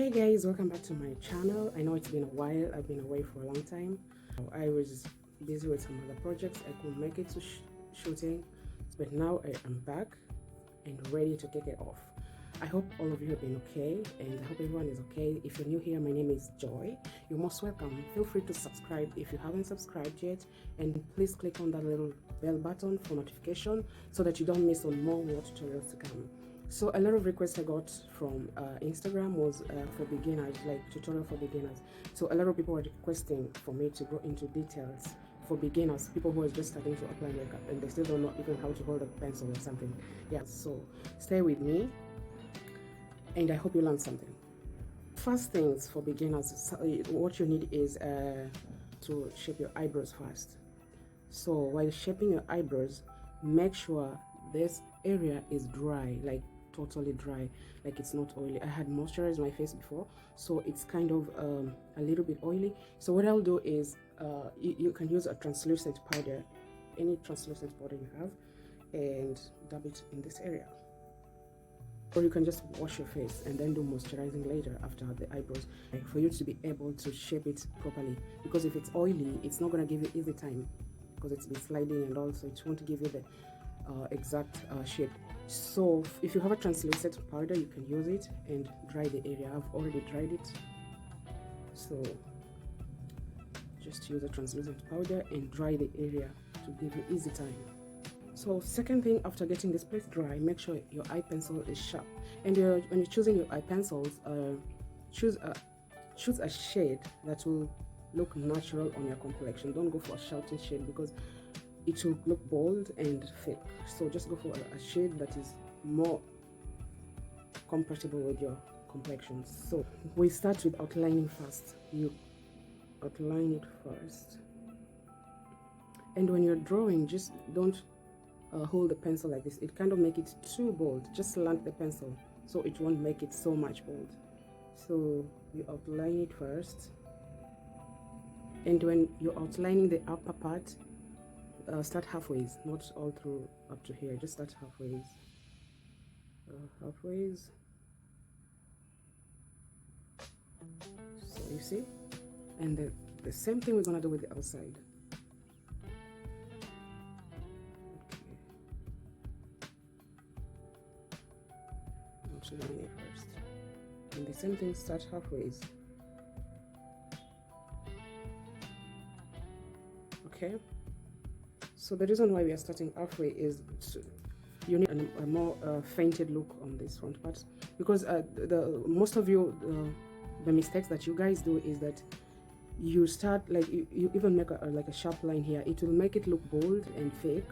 Hey guys, welcome back to my channel. I know it's been a while. I've been away for a long time. I was busy with some other projects. I couldn't make it to shooting, but now I am back and ready to kick it off. I hope all of you have been okay, and I hope everyone is okay. If you're new here, my name is Joy. You're most welcome. Feel free to subscribe if you haven't subscribed yet, and please click on that little bell button for notification so that you don't miss on more tutorials to come. So a lot of requests I got from Instagram was for beginners, like tutorial for beginners. So a lot of people were requesting for me to go into details for beginners, people who are just starting to apply makeup and they still don't know even how to hold a pencil or something. Yeah, so stay with me and I hope you learn something. First things for beginners, what you need is to shape your eyebrows first. So while shaping your eyebrows, make sure this area is dry, like totally dry, like it's not oily. I had moisturized my face before, so it's kind of a little bit oily. So what I'll do is you can use a translucent powder, any translucent powder you have, and dab it in this area. Or you can just wash your face and then do moisturizing later after the eyebrows, for you to be able to shape it properly. Because if it's oily, it's not going to give you easy time, because it's been sliding and also it won't give you the exact shape. So if you have a translucent powder, you can use it and dry the area. I've already dried it, so just use a translucent powder and dry the area to give you easy time. So second thing, after getting this place dry, make sure your eye pencil is sharp. And when you're choosing your eye pencils, choose a shade that will look natural on your complexion. Don't go for a shouting shade because it will look bold and fake. So just go for a shade that is more compatible with your complexion. So we start with outlining first. You outline it first, and when you're drawing, just don't hold the pencil like this. It kind of make it too bold. Just slant the pencil so it won't make it so much bold. So you outline it first, and when you're outlining the upper part, start halfways, not all through up to here. Just start halfways. Halfways. So you see, and the same thing we're gonna do with the outside. Outline it first, and the same thing. Start halfways. Okay. So the reason why we are starting halfway is you need a more fainted look on this front part, because most of you, the mistakes that you guys do is that you start, like you even make like a sharp line here. It will make it look bold and fake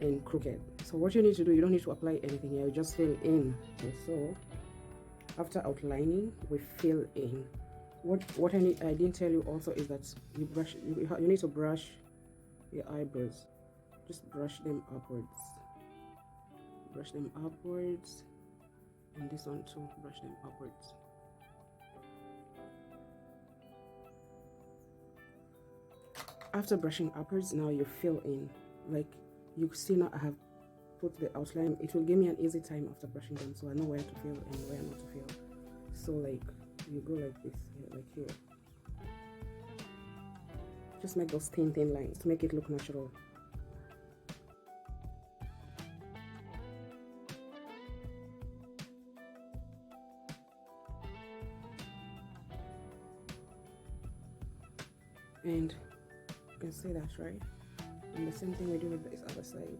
and crooked. So what you need to do, you don't need to apply anything here, you just fill in. And so after outlining, we fill in. What I didn't tell you also is that you need to brush your eyebrows. Just brush them upwards. Brush them upwards. And this one too, brush them upwards. After brushing upwards, now you fill in. Like you see now I have put the outline. It will give me an easy time after brushing them, so I know where to fill and where not to fill. So like you go like this, like here. Just make those thin lines to make it look natural. And you can see that, right? And the same thing we do with this other side.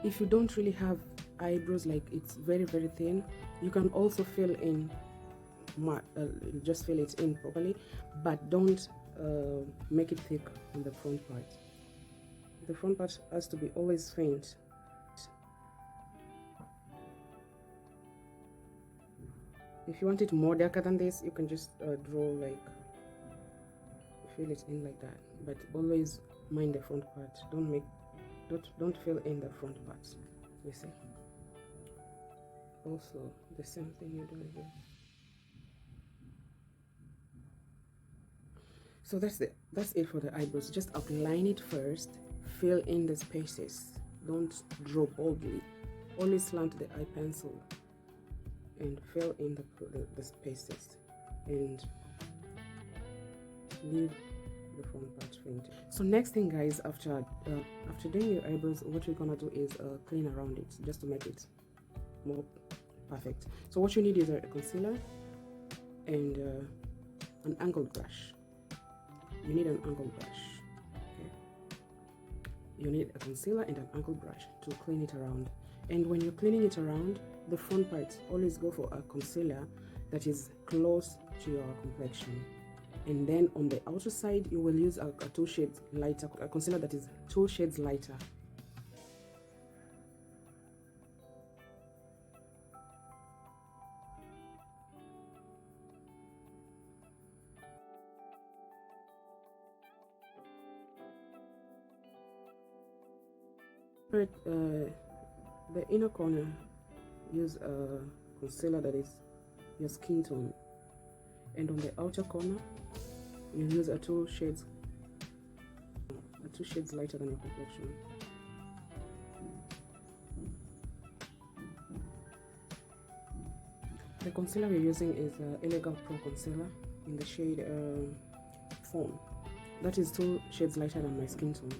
If you don't really have eyebrows, like it's very thin, you can also fill in, just fill it in properly, but don't make it thick on the front part. The front part has to be always faint. If you want it more darker than this, you can just draw, like fill it in like that, but always mind the front part. Don't fill in the front parts, you see. Also the same thing you're doing here. So that's it for the eyebrows. Just outline it first, fill in the spaces, don't draw boldly, only slant the eye pencil and fill in the spaces and leave the front part fainted. So next thing guys, after doing your eyebrows, what you're gonna do is clean around it just to make it more perfect. So what you need is a concealer and an angled brush. You need an angled brush. Okay, you need a concealer and an angled brush to clean it around. And when you're cleaning it around the front part, always go for a concealer that is close to your complexion. And then on the outer side, you will use a 2 shades lighter, a concealer that is 2 shades lighter. But the inner corner, use a concealer that is your skin tone, and on the outer corner you use a 2 shades lighter than your complexion. The concealer we're using is Elegant Pro concealer in the shade Fawn. That is 2 shades lighter than my skin tone.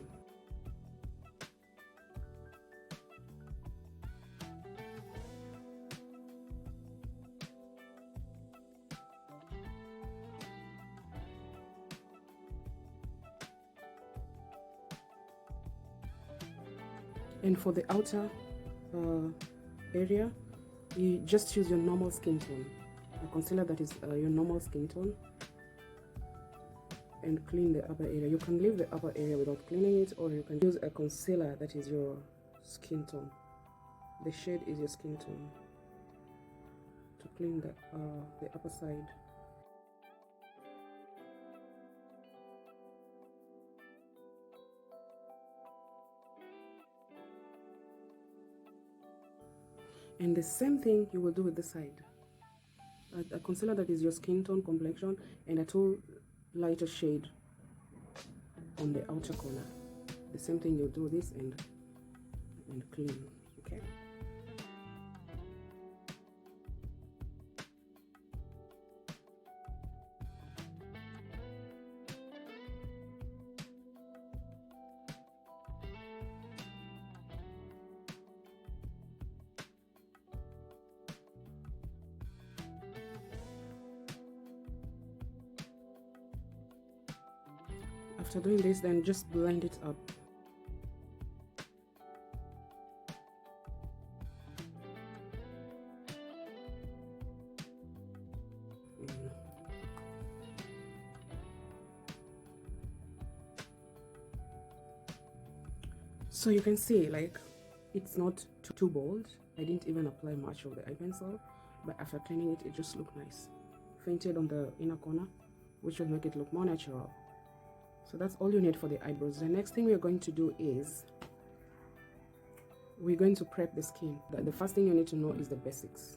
And for the outer area, you just use your normal skin tone, a concealer that is your normal skin tone, and clean the upper area. You can leave the upper area without cleaning it, or you can use a concealer that is your skin tone. The shade is your skin tone to clean the upper side. And the same thing you will do with this side. A concealer that is your skin tone complexion and a 2 lighter shade on the outer corner. The same thing you'll do this and clean, okay? After doing this, then just blend it up. So you can see, like, it's not too bold. I didn't even apply much of the eye pencil, but after cleaning it, it just looked nice. Fainted on the inner corner, which will make it look more natural. So that's all you need for the eyebrows. The next thing we're going to do is we're going to prep the skin. The first thing you need to know is the basics.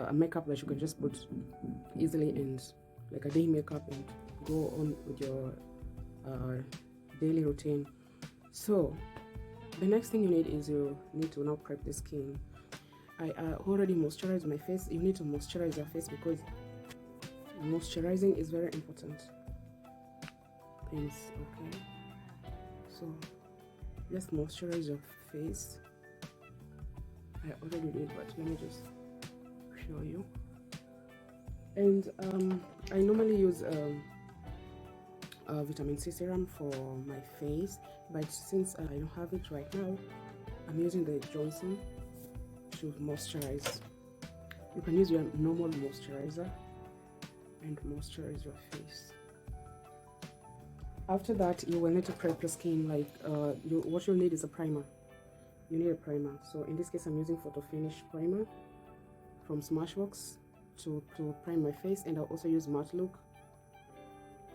A makeup that you can just put easily and like a day makeup and go on with your daily routine. So the next thing you need is you need to now prep the skin. I already moisturized my face. You need to moisturize your face because moisturizing is very important. Okay, so just moisturize your face. I already did, but let me just show you. And I normally use vitamin C serum for my face, but since I don't have it right now, I'm using the Johnson to moisturize. You can use your normal moisturizer and moisturize your face. After that, you will need to prep your skin. Like what you'll need is a primer. You need a primer. So in this case, I'm using Photo Finish primer from Smashbox to prime my face, and I'll also use Matte Look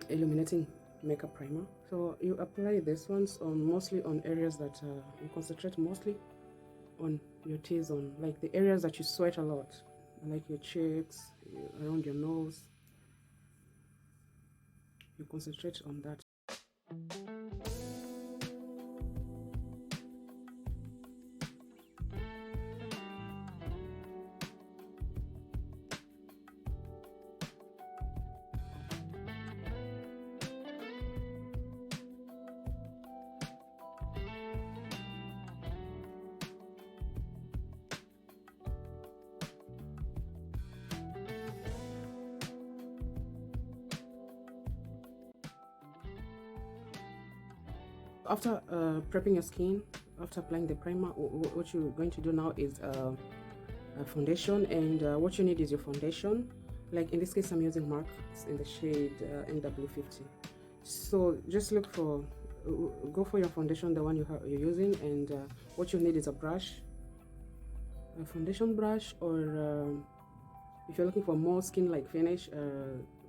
illuminating makeup primer. So you apply this ones on mostly on areas that you concentrate mostly on your T-zone, like the areas that you sweat a lot, like your cheeks, around your nose. you concentrate on that. After prepping your skin, after applying the primer, what you're going to do now is a foundation, and what you need is your foundation. Like in this case, I'm using MAC. It's in the shade NW50. So just look for, go for your foundation, the one you're using, and what you need is a brush, a foundation brush, or if you're looking for more skin-like finish,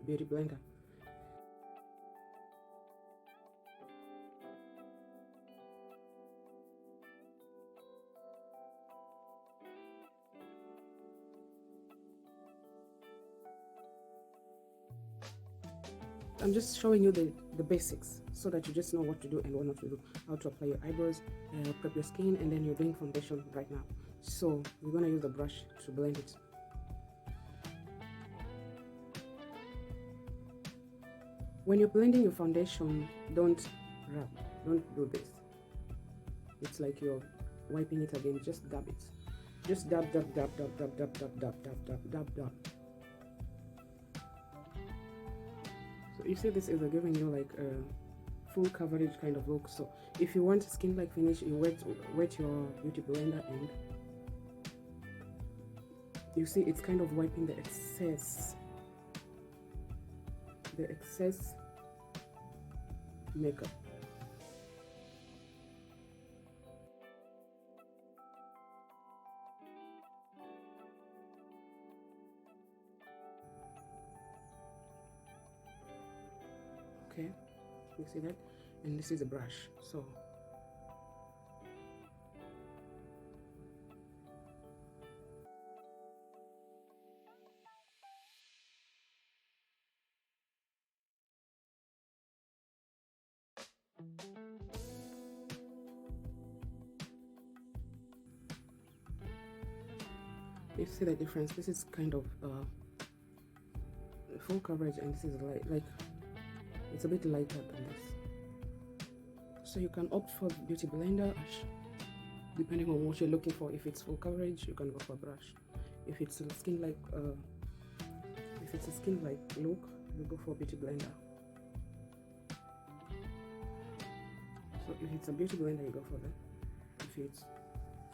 beauty blender. I'm just showing you the basics so that you just know what to do and what not to do, how to apply your eyebrows, prep your skin, and then you're doing foundation right now. So we're going to use the brush to blend it. When you're blending your foundation, don't rub, don't do this. It's like you're wiping it again. Just dab it. Just dab, dab, dab, dab, dab, dab, dab, dab, dab, dab, dab, dab. So you see, this is giving you like a full coverage kind of look. So if you want a skin-like finish, you wet your beauty blender, and you see it's kind of wiping the excess makeup. Okay, you see that? And this is a brush. So you see the difference. This is kind of full coverage, and this is like it's a bit lighter than this. So you can opt for beauty blender, depending on what you're looking for. If it's full coverage, you can go for a brush. If it's a skin like look, you go for a beauty blender. So if it's a beauty blender, you go for that. If it's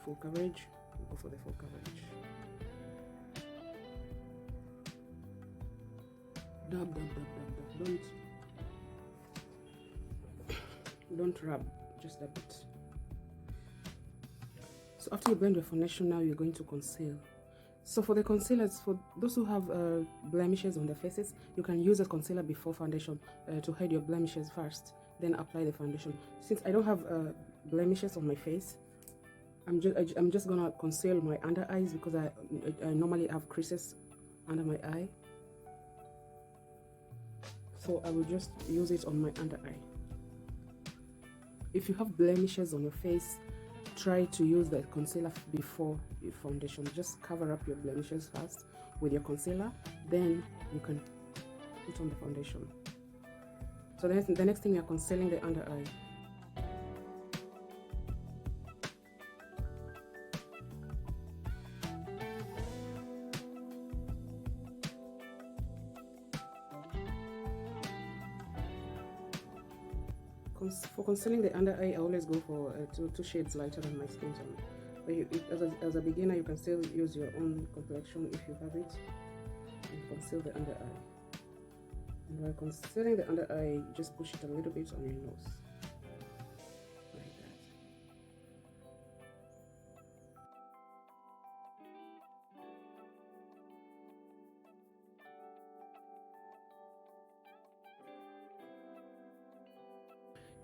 full coverage, you go for the full coverage. Dab, dab, dab, dab, dab. Don't rub, just dab it. So after you blend your foundation, now you're going to conceal. So for the concealers, for those who have blemishes on their faces, you can use a concealer before foundation to hide your blemishes first, then apply the foundation. Since I don't have blemishes on my face, I'm just gonna conceal my under eyes, because I normally have creases under my eye. So I will just use it on my under eye. If you have blemishes on your face, try to use the concealer before your foundation. Just cover up your blemishes first with your concealer, then you can put on the foundation. So the next thing, you're concealing the under eye. For concealing the under eye, I always go for two shades lighter than my skin tone. But as a beginner, you can still use your own complexion if you have it, and conceal the under eye. And while concealing the under eye, just push it a little bit on your nose, like that.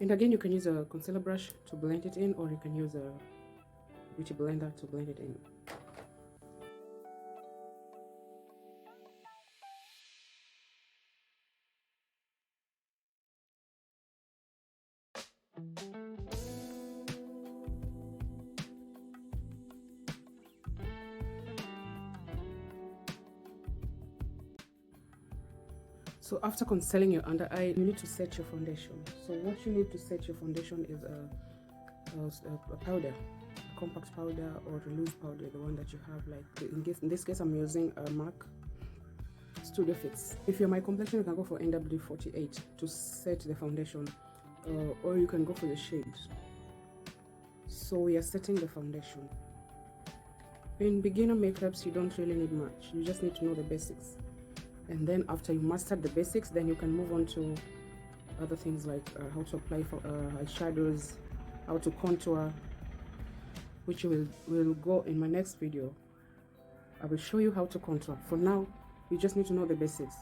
And again, you can use a concealer brush to blend it in, or you can use a beauty blender to blend it in. So after concealing your under eye, you need to set your foundation. So what you need to set your foundation is a powder, a compact powder or a loose powder, the one that you have. Like in this case, I'm using a M.a.c Studio Fix. If you're my complexion, you can go for NW48 to set the foundation, or you can go for the shades. So we are setting the foundation. In beginner makeups, you don't really need much. You just need to know the basics. And then after you mastered the basics, then you can move on to other things like how to apply for eyeshadows, how to contour, which will go in my next video. I will show you how to contour. For now, you just need to know the basics.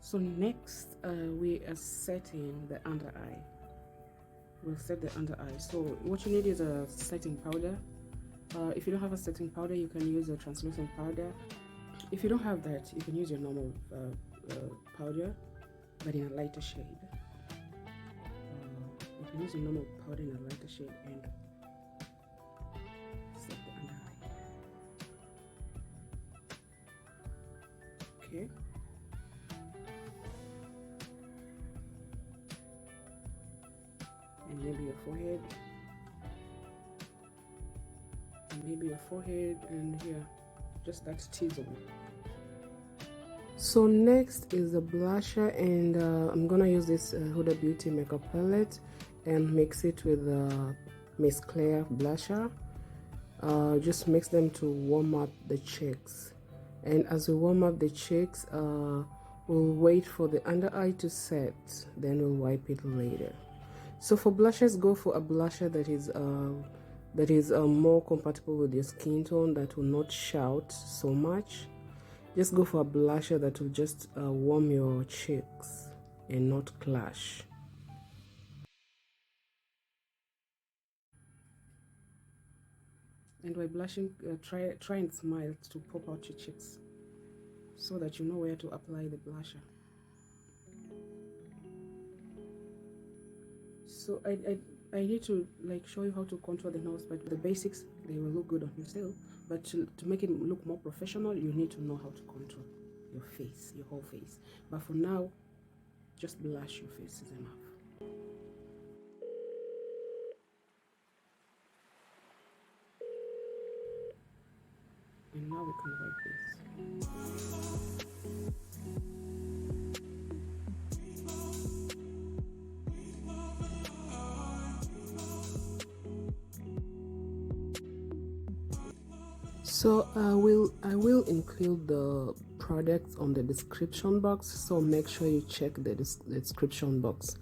So next, we are setting the under eye. We'll set the under eye. So what you need is a setting powder. If you don't have a setting powder, you can use a translucent powder. If you don't have that, you can use your normal powder, but in a lighter shade. You can use your normal powder in a lighter shade and set the under eye. Okay. And maybe your forehead, and maybe your forehead, and here, just that T-zone. So next is the blusher, and I'm gonna use this Huda Beauty makeup palette and mix it with the Miss Claire blusher. Just mix them to warm up the cheeks, and as we warm up the cheeks, we'll wait for the under eye to set, then we'll wipe it later. So for blushes, go for a blusher that is more compatible with your skin tone, that will not shout so much. Just go for a blusher that will just warm your cheeks and not clash. And while blushing, try and smile to pop out your cheeks so that you know where to apply the blusher. So I need to like show you how to contour the nose, but the basics, they will look good on you still. But to make it look more professional, you need to know how to contour your face, your whole face. But for now, just blush your face is enough. And now we can wipe this. So I will include the products on the description box, so make sure you check the description box.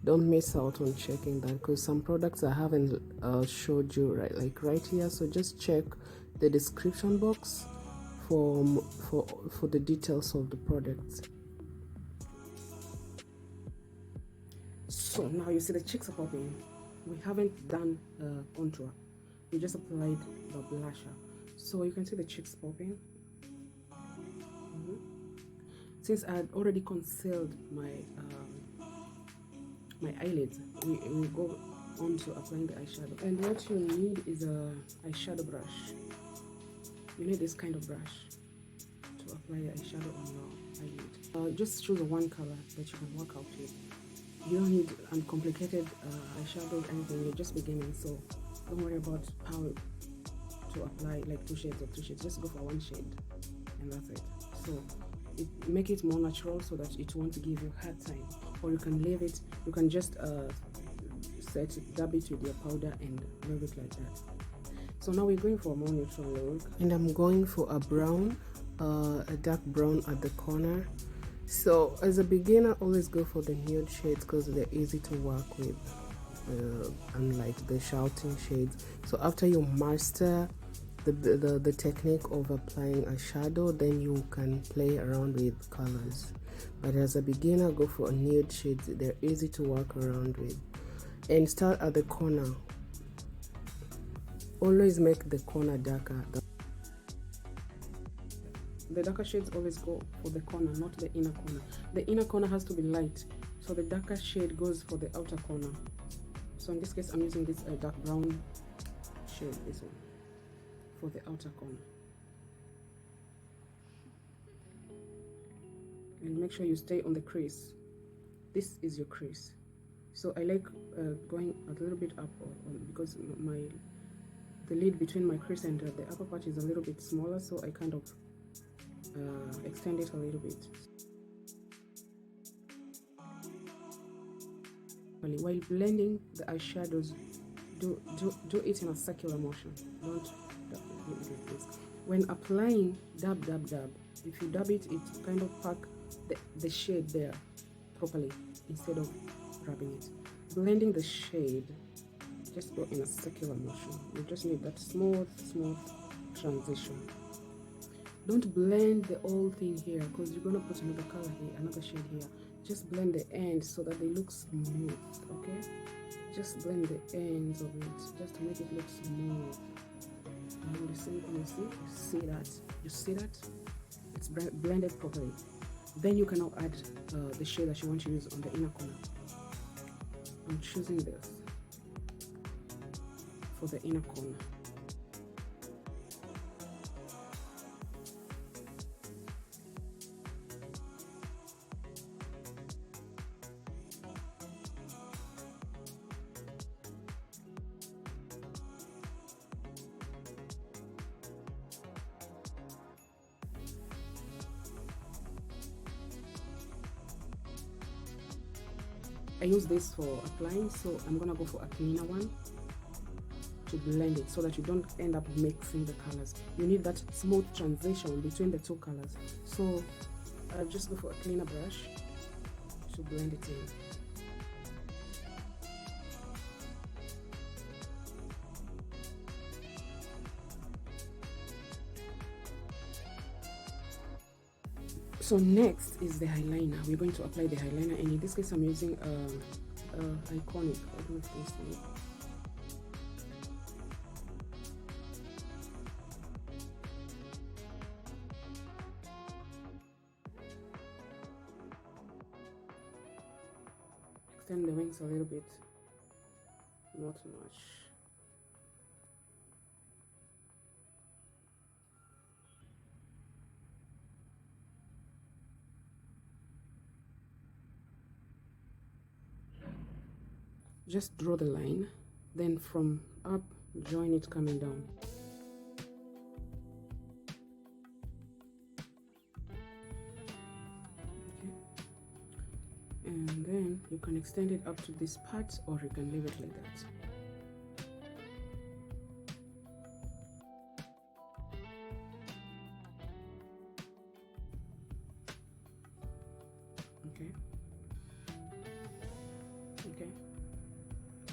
Don't miss out on checking that, because some products I haven't showed you right here. So just check the description box for the details of the products. So now you see the cheeks are popping. We haven't done contour. We just applied the blusher. So you can see the cheeks popping. Since I had already concealed my my eyelids, we go on to applying the eyeshadow. And what you need is a eyeshadow brush. You need this kind of brush to apply the eyeshadow on your eyelid. Just choose one color that you can work out with. You don't need uncomplicated eyeshadow or anything. You're just beginning, so don't worry about how to apply like 2 shades or 3 shades. Just go for 1 shade and that's it. So make it more natural so that it won't give you hard time, or you can leave it, you can just dab it with your powder and leave it like that. So now we're going for a more neutral look, and I'm going for a brown, a dark brown at the corner. So as a beginner, always go for the nude shades because they're easy to work with, unlike the shouting shades. So after you master the technique of applying a shadow, then you can play around with colors. But as a beginner, go for a nude shades. They're easy to work around with. And start at the corner always make the corner darker. The darker shades always go for the corner, not the inner corner. The inner corner has to be light, so the darker shade goes for the outer corner. So in this case, I'm using this dark brown shade, this one, for the outer corner. And make sure you stay on the crease. This is your crease. So I like going a little bit up because the lid between my crease and the upper part is a little bit smaller, so I kind of extend it a little bit. While blending the eyeshadows, do it in a circular motion. Don't do this. When applying, dab. If you dab it, it kind of pack the shade there properly instead of rubbing it. Blending the shade, just go in a circular motion. You just need that smooth transition. Don't blend the whole thing here because you're gonna put another color here, another shade here. Just blend the ends so that they look smooth, okay? Just blend the ends of it just to make it look smooth. And the same thing, you see that? It's blended properly. Then you can now add the shade that you want to use on the inner corner. I'm choosing this for the inner corner. I use this for applying, so I'm gonna go for a cleaner one to blend it so that you don't end up mixing the colors. You need that smooth transition between the two colors. So I'll just go for a cleaner brush to blend it in. So next is the eyeliner. We're going to apply the eyeliner, and in this case I'm using Iconic. I don't know if you see it. Extend the wings a little bit, not much. Just draw the line, then from up, join it coming down. Okay. And then you can extend it up to this part, or you can leave it like that. Okay. Okay.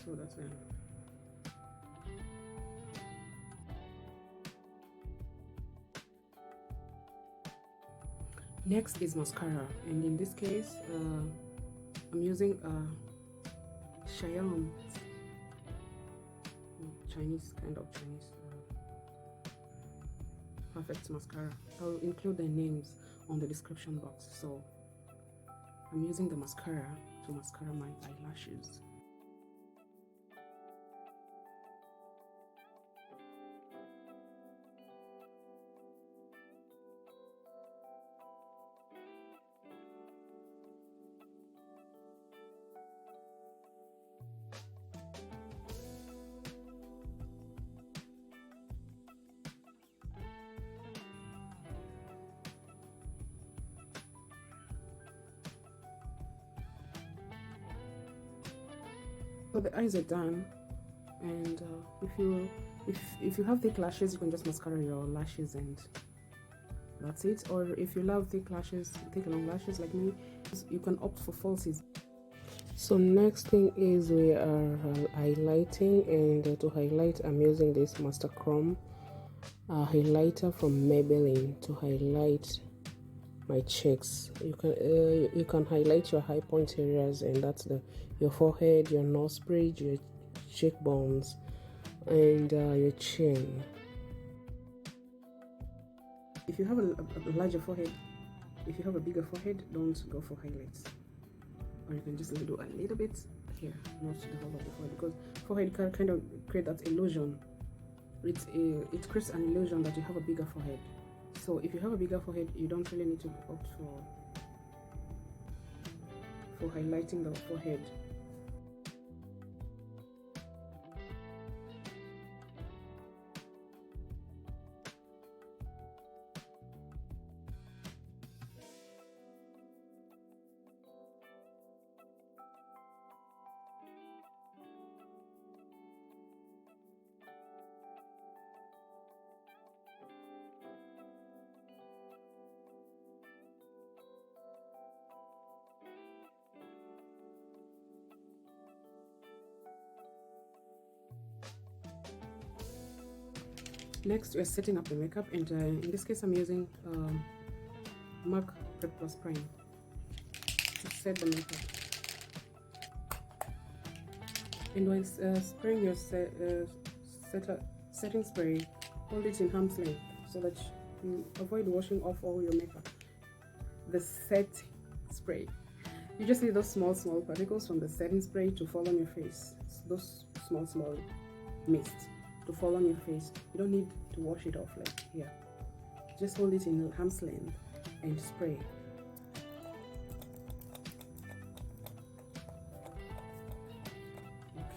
So that's it. Next is mascara, and in this case I'm using Chinese Perfect mascara. I'll include the names on the description box. So I'm using the mascara to mascara my eyelashes. So the eyes are done, and if you have thick lashes, you can just mascara your lashes and that's it. Or if you love thick long lashes like me, you can opt for falsies. So next thing is we are highlighting, and to highlight I'm using this Master Chrome highlighter from Maybelline to highlight my cheeks. You can highlight your high point areas, and that's your forehead, your nose bridge, your cheekbones, and your chin. If you have a larger forehead, if you have a bigger forehead, don't go for highlights, or you can just do a little bit here, not the whole of the forehead, because forehead can kind of create that illusion. It creates an illusion that you have a bigger forehead. So if you have a bigger forehead, you don't really need to opt for highlighting the forehead. Next, we're setting up the makeup, and in this case, I'm using M.a.c prep+prime to set the makeup. And when spraying your setting spray, hold it in arm's length so that you avoid washing off all your makeup. The set spray, you just need those small particles from the setting spray to fall on your face. Those small mists to fall on your face. You don't need to wash it off like here. Just hold it in arm's length and spray.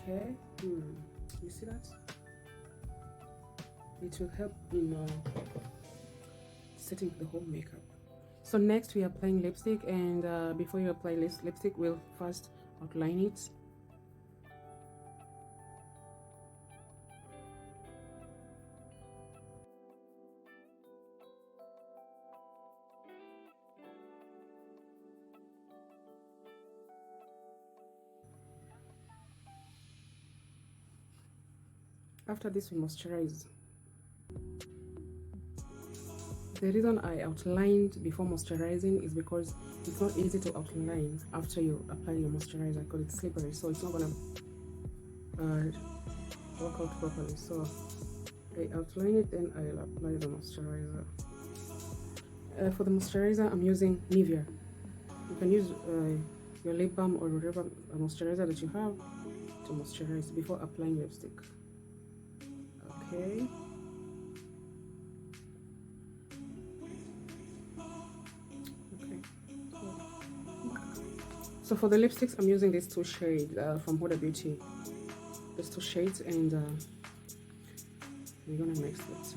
Okay, you see that? It will help in setting the whole makeup. So next we are applying lipstick, and before you apply lipstick, we'll first outline it. After this, we moisturize. The reason I outlined before moisturizing is because it's not easy to outline after you apply your moisturizer because it's slippery, so it's not gonna work out properly. So I outline it, then I'll apply the moisturizer. For the moisturizer, I'm using Nivea. You can use your lip balm or whatever moisturizer that you have to moisturize before applying lipstick. Okay. So for the lipsticks, I'm using these two shades from Huda Beauty. These two shades, and we're gonna mix it.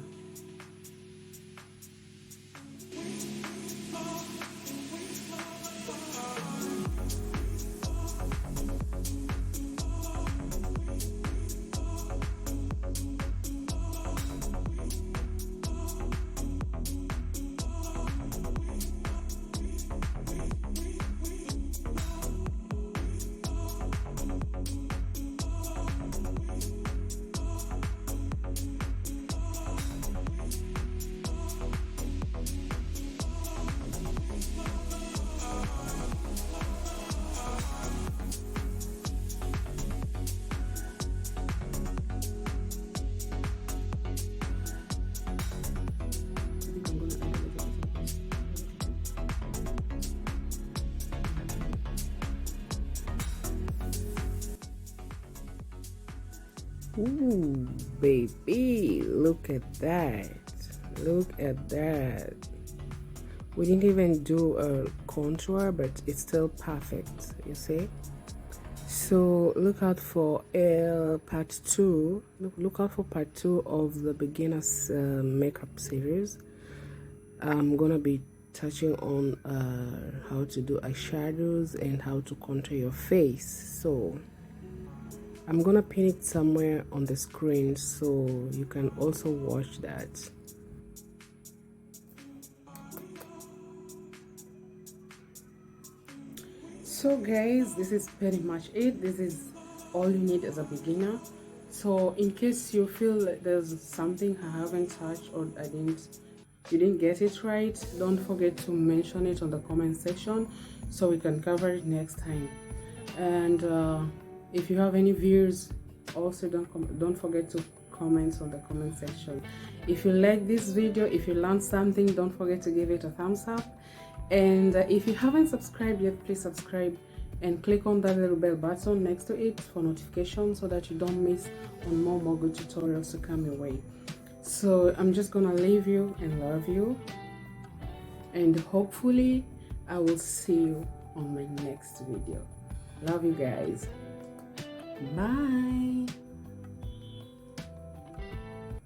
Ooh, baby, look at that. Look at that. We didn't even do a contour, but it's still perfect, you see? So look out for part 2. Look out for part 2 of the beginners makeup series. I'm gonna be touching on how to do eyeshadows and how to contour your face. So I'm gonna pin it somewhere on the screen so you can also watch that. So guys, this is pretty much it. This is all you need as a beginner. So in case you feel like there's something I haven't touched or you didn't get it right, don't forget to mention it on the comment section so we can cover it next time. And if you have any views, also don't forget to comments on the comment section. If you like this video, if you learned something, don't forget to give it a thumbs up. And if you haven't subscribed yet, please subscribe and click on that little bell button next to it for notifications so that you don't miss on more good tutorials to come your way. So I'm just gonna leave you and love you, and hopefully I will see you on my next video. Love you guys. Bye.